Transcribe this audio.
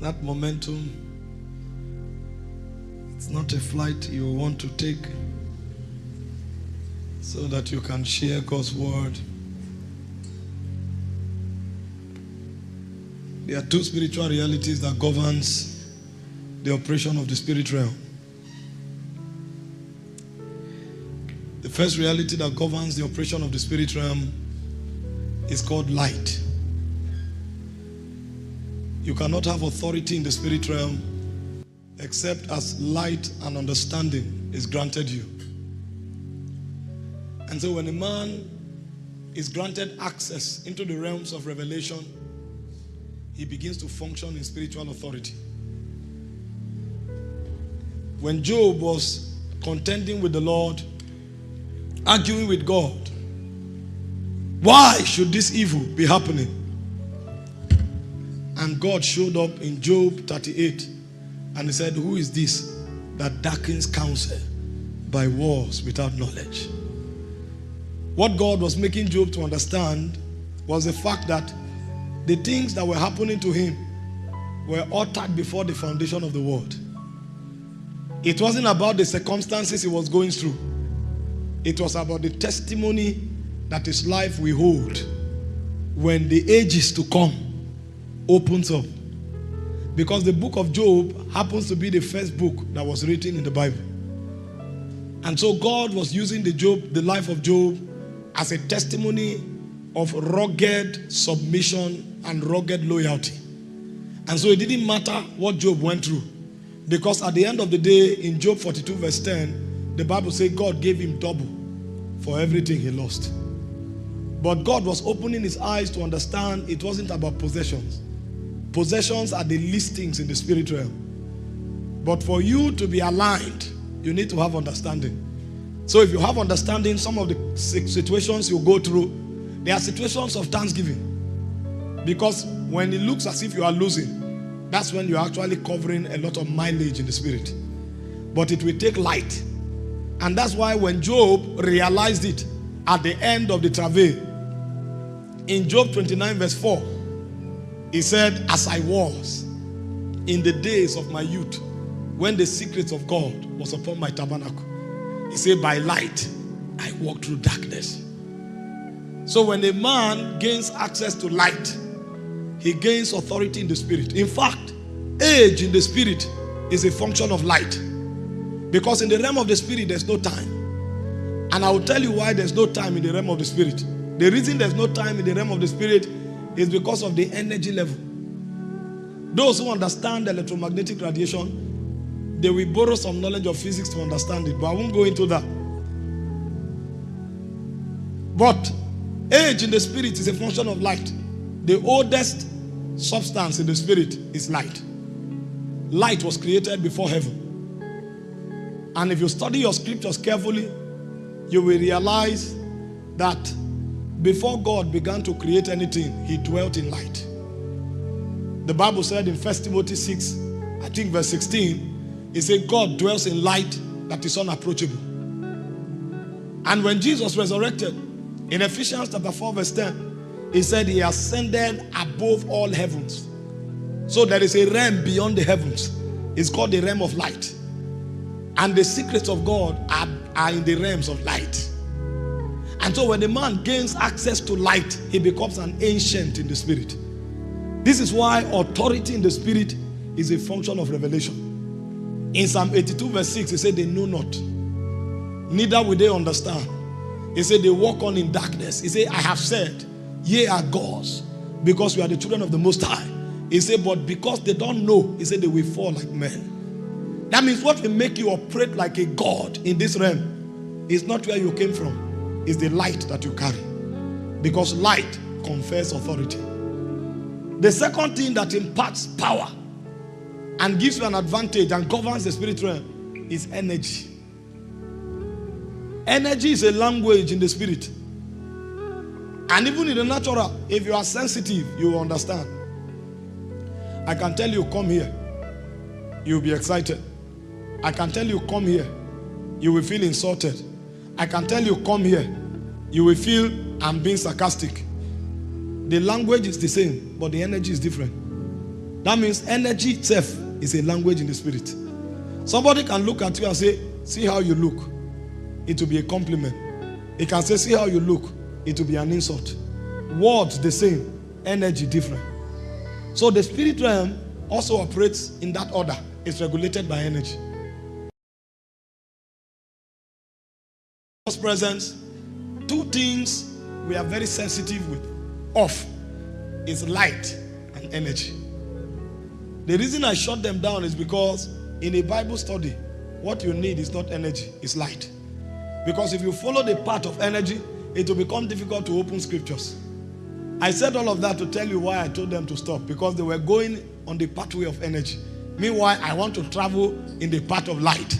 That momentum, it's not a flight you want to take so that you can share God's word. There are two spiritual realities that governs the operation of the spirit realm. The first reality that governs the operation of the spirit realm is called light. You cannot have authority in the spirit realm except as light and understanding is granted you. And so when a man is granted access into the realms of revelation, he begins to function in spiritual authority. When Job was contending with the Lord, arguing with God, why should this evil be happening? And God showed up in Job 38 and he said, who is this that darkens counsel by wars without knowledge? What God was making Job to understand was the fact that the things that were happening to him were uttered before the foundation of the world. It wasn't about the circumstances he was going through. It was about the testimony that his life will hold when the ages to come opens up. Because the book of Job happens to be the first book that was written in the Bible. And so God was using the life of Job as a testimony of rugged submission and rugged loyalty. And so it didn't matter what Job went through. Because at the end of the day, in Job 42 verse 10, the Bible says God gave him double for everything he lost. But God was opening his eyes to understand it wasn't about possessions. Possessions are the least things in the spirit realm. But for you to be aligned, you need to have understanding. So if you have understanding, some of the situations you go through, they are situations of thanksgiving. Because when it looks as if you are losing, that's when you're actually covering a lot of mileage in the spirit. But it will take light. And that's why when Job realized it at the end of the travail, in Job 29 verse 4, he said, as I was in the days of my youth, when the secrets of God was upon my tabernacle. He said, by light, I walk through darkness. So when a man gains access to light, he gains authority in the spirit. In fact, age in the spirit is a function of light. Because in the realm of the spirit, there's no time. And I will tell you why there's no time in the realm of the spirit. The reason there's no time in the realm of the spirit is because of the energy level. Those who understand electromagnetic radiation, they will borrow some knowledge of physics to understand it, but I won't go into that. But age in the spirit is a function of light. The oldest substance in the spirit is light. Light was created before heaven. And if you study your scriptures carefully, you will realize that before God began to create anything, he dwelt in light. The Bible said in 1 Timothy 6, I think verse 16, it said God dwells in light that is unapproachable. And when Jesus resurrected, in Ephesians chapter 4 verse 10, he said he ascended above all heavens. So there is a realm beyond the heavens. It's called the realm of light. And the secrets of God are in the realms of light. And so when a man gains access to light, he becomes an ancient in the spirit. This is why authority in the spirit is a function of revelation. In Psalm 82 verse 6, he said they know not, neither will they understand. He said they walk on in darkness. He said, I have said, ye are gods, because we are the children of the Most High. He said, but because they don't know, he said they will fall like men. That means what will make you operate like a god in this realm is not where you came from. Is the light that you carry. Because light confers authority. The second thing that imparts power and gives you an advantage and governs the spirit realm is energy. Energy is a language in the spirit. And even in the natural, if you are sensitive, you will understand. I can tell you, come here, you'll be excited. I can tell you, come here, you will feel insulted. I can tell you, come here, you will feel I'm being sarcastic. The language is the same, but the energy is different. That means energy itself is a language in the spirit. Somebody can look at you and say, see how you look. It will be a compliment. He can say, see how you look. It will be an insult. Words the same, energy different. So the spirit realm also operates in that order. It's regulated by energy. God's presence, two things we are very sensitive with, is light and energy. The reason I shut them down is because in a Bible study, what you need is not energy, it's light. Because if you follow the path of energy, it will become difficult to open scriptures. I said all of that to tell you why I told them to stop, because they were going on the pathway of energy. Meanwhile, I want to travel in the path of light.